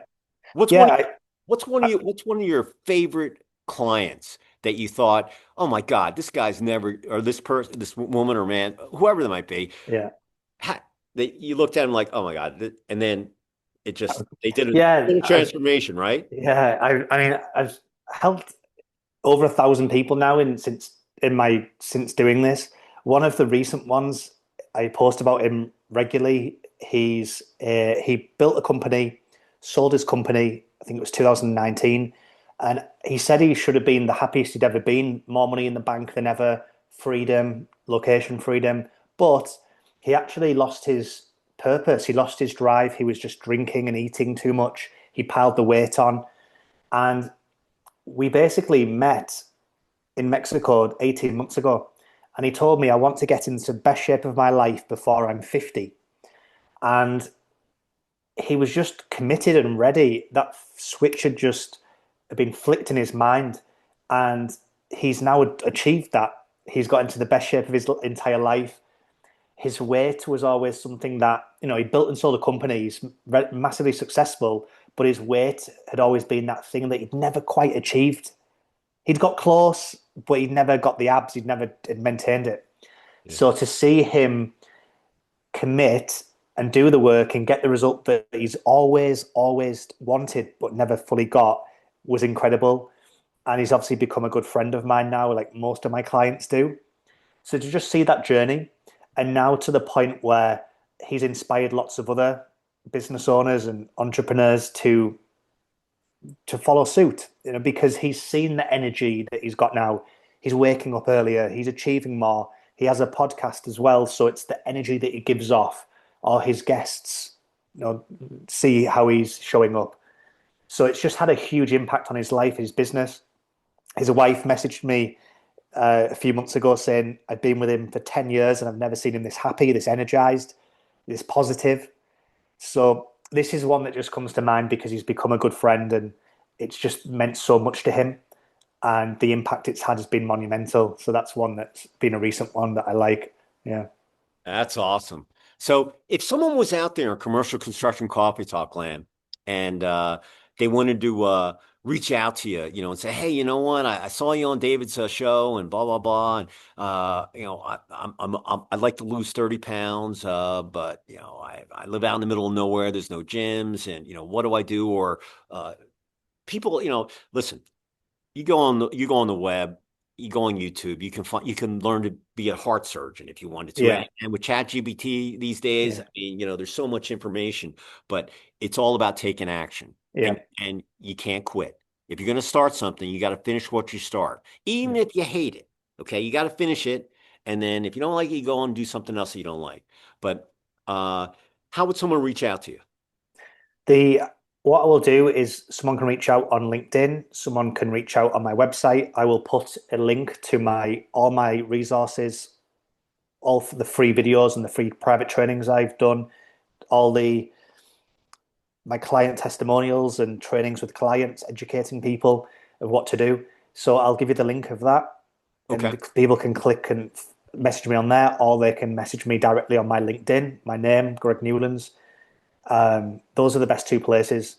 what's one yeah. of what's one of your favorite clients that you thought, oh my God, this guy's never, or this person, this woman or man, whoever they might be, Yeah, ha, you looked at them like, oh my God, and then they did a yeah. total transformation, right? Yeah. I mean, I've helped over 1,000 people now since doing this. One of the recent ones, I post about him regularly. He built a company, sold his company. I think it was 2019, and he said he should have been the happiest he'd ever been. More money in the bank than ever, freedom, location freedom. But he actually lost his purpose. He lost his drive. He was just drinking and eating too much. He piled the weight on, and we basically met in Mexico 18 months ago. And he told me, I want to get into the best shape of my life before I'm 50. And he was just committed and ready. That switch had just been flicked in his mind. And he's now achieved that. He's got into the best shape of his entire life. His weight was always something that, he built and sold a company. He's massively successful, but his weight had always been that thing that he'd never quite achieved. He'd got close, but he'd never got the abs. He'd never maintained it. Yeah. So to see him commit and do the work and get the result that he's always wanted but never fully got was incredible. And he's obviously become a good friend of mine now, like most of my clients do. So to just see that journey, and now to the point where he's inspired lots of other business owners and entrepreneurs to follow suit, because he's seen the energy that he's got now. He's waking up earlier, he's achieving more. He has a podcast as well, so it's the energy that he gives off, or his guests, see how he's showing up. So it's just had a huge impact on his life, his business. His wife messaged me a few months ago saying I'd been with him for 10 years and I've never seen him this happy, this energized, this positive. So this is one that just comes to mind because he's become a good friend and it's just meant so much to him. And the impact it's had has been monumental. So that's one that's been a recent one that I like. Yeah. That's awesome. So if someone was out there in commercial construction coffee talk land, and they wanted to reach out to you, and say, hey, you know what? I saw you on David's show and blah, blah, blah. And, I'd like to lose 30 pounds, but, I live out in the middle of nowhere. There's no gyms. And, what do I do? Or people, listen, you go on the web, you go on YouTube, you can learn to be a heart surgeon if you wanted to. Yeah. And with ChatGPT these days, Yeah. I mean, there's so much information, but it's all about taking action. Yeah. And you can't quit. If you're going to start something, you got to finish what you start. Even Yeah. if you hate it, okay? You got to finish it. And then if you don't like it, you go on and do something else that you don't like. But how would someone reach out to you? The What I will do is someone can reach out on LinkedIn, someone can reach out on my website. I will put a link to my all my resources all the free videos and the free private trainings I've done, all the my client testimonials and trainings with clients, educating people of what to do. So I'll give you the link of that, Okay. and people can click and message me on there, or they can message me directly on my LinkedIn. My name, Greg Newlands. Those are the best two places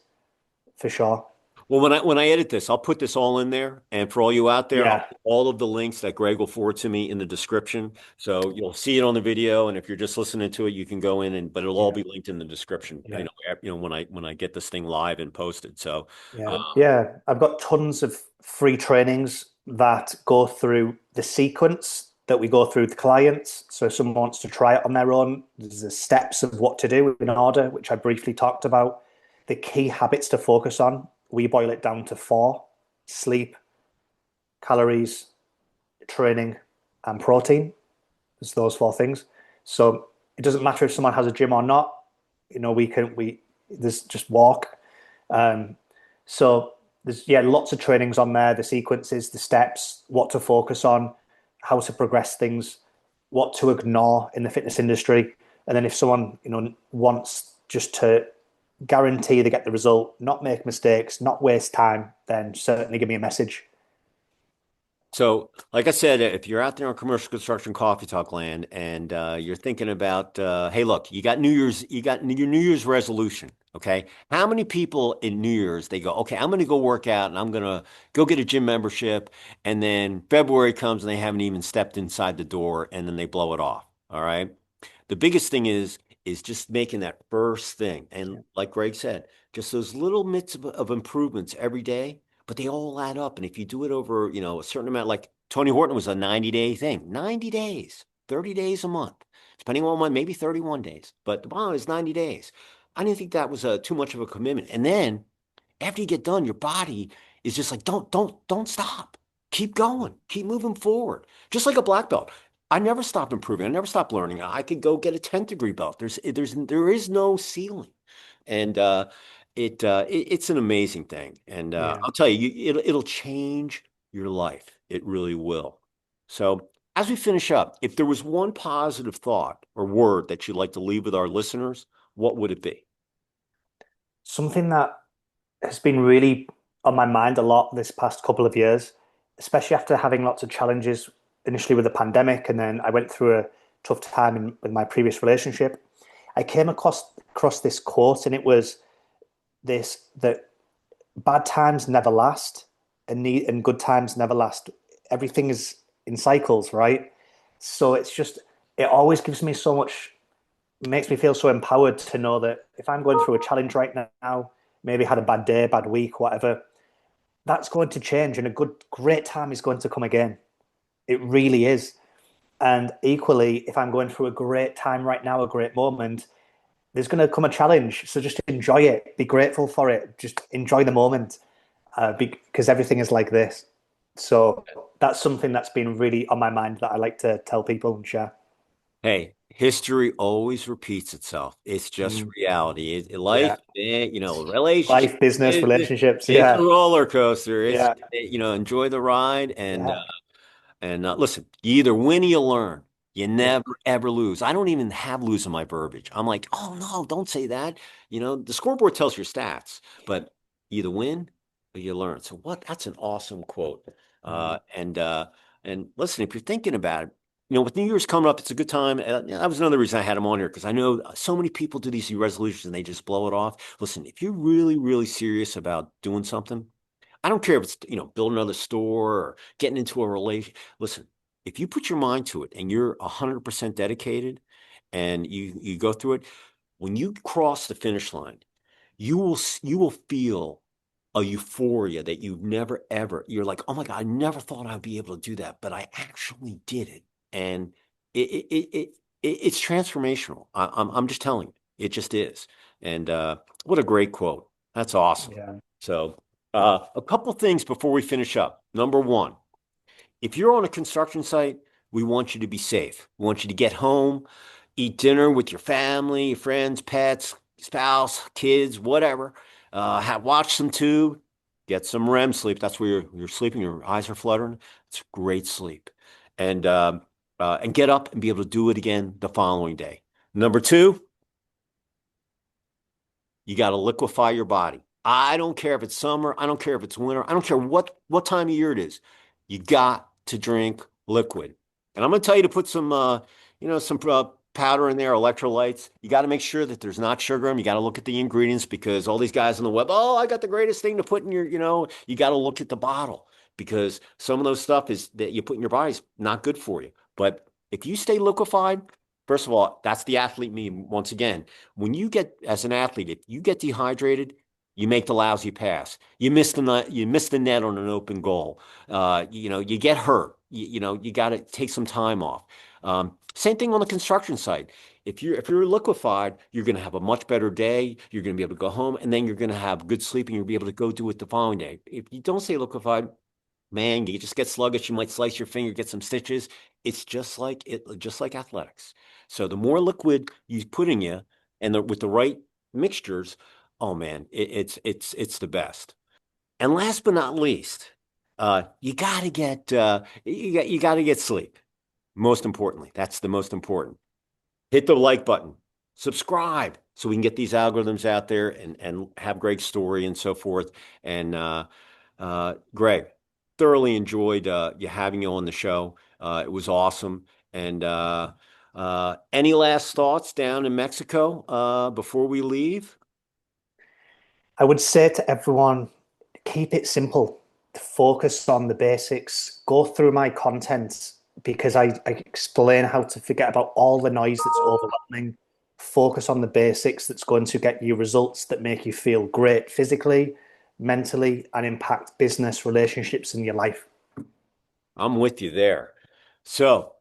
for sure. Well, when I edit this, I'll put this all in there, and for all you out there, I'll Yeah, put all of the links that Greg will forward to me in the description, so you'll see it on the video. And if you're just listening to it, you can go in but it'll all yeah, be linked in the description. yeah, When I get this thing live and posted. So, yeah, yeah. I've got tons of free trainings that go through the sequence that we go through with clients. So if someone wants to try it on their own, there's the steps of what to do in order, which I briefly talked about. The key habits to focus on, we boil it down to four: sleep, calories, training, and protein. It's those four things. So it doesn't matter if someone has a gym or not. We there's just walk. Um, so there's lots of trainings on there, the sequences, the steps, what to focus on, how to progress things, what to ignore in the fitness industry. And then if someone, wants just to guarantee they get the result, not make mistakes, not waste time, then certainly give me a message. So, like I said, if you're out there on commercial construction coffee talk land and you're thinking about, hey, look, you got your New Year's resolution. Okay. How many people in New Year's they go, okay, I'm going to go work out and I'm going to go get a gym membership. And then February comes and they haven't even stepped inside the door and then they blow it off. All right. The biggest thing is just making that first thing. And Yeah. like Greg said, just those little bits of improvements every day, but they all add up. And if you do it over, a certain amount, like Tony Horton was a 90-day thing, 90 days, 30 days a month, depending on one, maybe 31 days. But the bottom is 90 days. I didn't think that was too much of a commitment. And then after you get done, your body is just like, don't stop. Keep going. Keep moving forward. Just like a black belt. I never stop improving. I never stop learning. I could go get a 10th degree belt. There is no ceiling. And it's an amazing thing. And Yeah. I'll tell you, it'll change your life. It really will. So as we finish up, if there was one positive thought or word that you'd like to leave with our listeners, what would it be? Something that has been really on my mind a lot this past couple of years, especially after having lots of challenges initially with the pandemic, and then I went through a tough time with my previous relationship. I came across this quote, and it was this: that bad times never last, and good times never last. Everything is in cycles, right? So it always gives me so much, makes me feel so empowered to know that if I'm going through a challenge right now, maybe had a bad day, bad week, whatever, that's going to change, and a great time is going to come again. It really is. And equally, if I'm going through a great time right now, a great moment, there's going to come a challenge. So just enjoy it, be grateful for it, just enjoy the moment, because everything is like this. So that's something that's been really on my mind that I like to tell people and share. Hey, history always repeats itself. It's just Mm, reality. yeah. Life, relationship, Life, business, relationships. it's a Yeah. roller coaster. Yeah. Enjoy the ride Yeah. and listen, you either win or you learn. You Yeah. never ever lose. I don't even have lose in my verbiage. I'm like, oh no, don't say that. The scoreboard tells your stats, but you either win or you learn. So what? That's an awesome quote. Mm, And listen, if you're thinking about it, with New Year's coming up, it's a good time. That was another reason I had him on here because I know so many people do these resolutions and they just blow it off. Listen, if you're really, really serious about doing something, I don't care if it's, building another store or getting into a relation. Listen, if you put your mind to it and you're 100% dedicated and you go through it, when you cross the finish line, you will feel a euphoria that you've never ever. You're like, oh my God, I never thought I'd be able to do that, but I actually did it, and it's transformational. I'm just telling you, it just is. And what a great quote. That's awesome. yeah. So, a couple things before we finish up. Number one, if you're on a construction site, we want you to be safe. We want you to get home, eat dinner with your family, your friends, pets, spouse, kids, whatever. Watch some tube, get some REM sleep. That's where you're sleeping, your eyes are fluttering. It's great sleep. And and get up and be able to do it again the following day. Number two, you got to liquefy your body. I don't care if it's summer. I don't care if it's winter. I don't care what time of year it is. You got to drink liquid. And I'm going to tell you to put some powder in there, electrolytes. You got to make sure that there's not sugar in them. You got to look at the ingredients because all these guys on the web, oh, I got the greatest thing to put in you got to look at the bottle because some of those stuff is that you put in your body is not good for you. But if you stay liquefied, first of all, that's the athlete me once again. When you get as an athlete, if you get dehydrated, you make the lousy pass. You miss the net. You miss the net on an open goal. You get hurt. You got to take some time off. Same thing on the construction site. If you're liquefied, you're going to have a much better day. You're going to be able to go home, and then you're going to have good sleep, and you'll be able to go do it the following day. If you don't stay liquefied, man, you just get sluggish. You might slice your finger, get some stitches. It's just like athletics. So the more liquid you put in you, and with the right mixtures, oh man, it's the best. And last but not least, you gotta get sleep. Most importantly, that's the most important. Hit the like button, subscribe, so we can get these algorithms out there and have Greg's story and so forth. And Greg, thoroughly enjoyed having you on the show. It was awesome. And any last thoughts down in Mexico before we leave? I would say to everyone, keep it simple, focus on the basics, go through my content because I explain how to forget about all the noise that's overwhelming, focus on the basics that's going to get you results that make you feel great physically, mentally, and impact business relationships in your life. I'm with you there. So,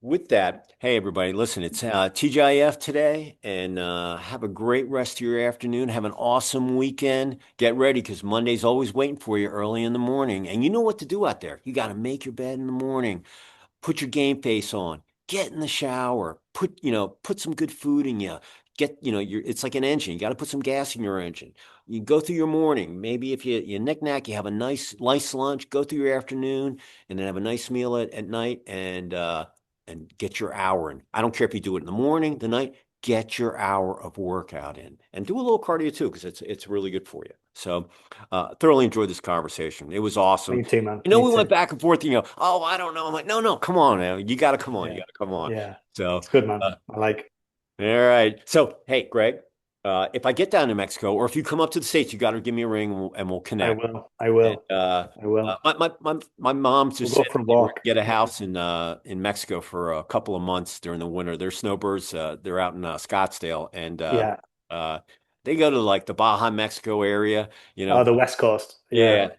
with that, hey everybody, listen, it's TGIF today, and have a great rest of your afternoon. Have an awesome weekend. Get ready because Monday's always waiting for you early in the morning. And you know what to do out there. You got to make your bed in the morning, put your game face on, get in the shower, put some good food in you. It's like an engine. You got to put some gas in your engine. You go through your morning. Maybe if you knick-knack, you have a nice lunch, go through your afternoon, and then have a nice meal at night and get your hour in. I don't care if you do it in the morning, the night, get your hour of workout in and do a little cardio too, because it's really good for you. So thoroughly enjoyed this conversation. It was awesome. Me too, man. We went back and forth, oh, I don't know. I'm like, no, come on, man. You got to come on. Yeah. You got to come on. Yeah. So It's good, man. I like. all right. So, hey, Greg, if I get down to Mexico or if you come up to the States, you got to give me a ring and we'll connect. I will. I will. My mom just We'll said go for a walk. get a house in Mexico for a couple of months during the winter. They're snowbirds. They're out in Scottsdale, and Yeah. they go to like the Baja Mexico area. Oh, the West Coast. Yeah.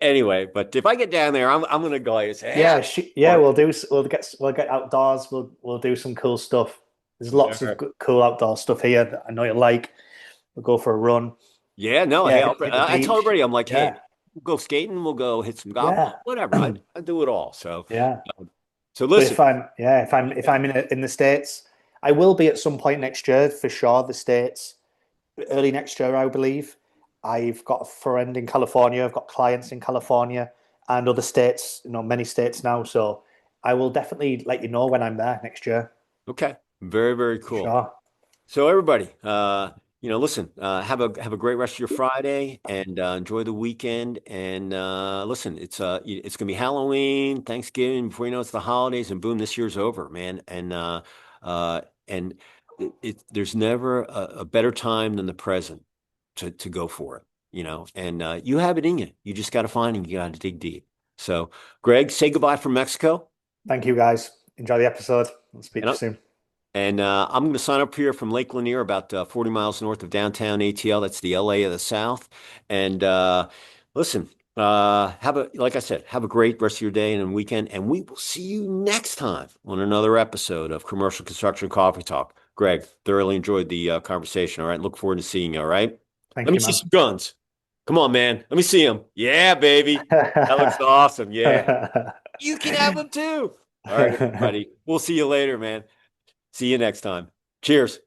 Anyway, but if I get down there, I'm gonna go and say, Yeah. We'll get outdoors. We'll do some cool stuff. There's lots of cool outdoor stuff here that I know you like. We'll go for a run. Yeah, no, hey, I tell everybody, I'm like, hey, Yeah. we'll go skating, we'll go hit some golf, Yeah. whatever. I do it all. So Yeah. so But listen, if I'm in the States, I will be at some point next year for sure. The States, early next year, I believe. I've got a friend in California. I've got clients in California and other states. Many states now. So I will definitely let you know when I'm there next year. okay, very, very cool. Sure. So everybody, listen, have a great rest of your Friday and enjoy the weekend. And listen, it's gonna be Halloween, Thanksgiving. Before you know it's the holidays, and boom, this year's over, man. And there's never a better time than the present to go for it, And you have it in you. You just got to find and you got to dig deep. So, Greg, say goodbye from Mexico. Thank you, guys. Enjoy the episode. I'll speak to you soon. And I'm going to sign up here from Lake Lanier, about 40 miles north of downtown ATL. That's the LA of the South. And listen, like I said, have a great rest of your day and weekend. And we will see you next time on another episode of Commercial Construction Coffee Talk. Greg, thoroughly enjoyed the conversation. All right. Look forward to seeing you. All right. Let me see some guns. Come on, man. Let me see them. Yeah, baby. That looks awesome. Yeah. You can have them too. All right, everybody. We'll see you later, man. See you next time. Cheers.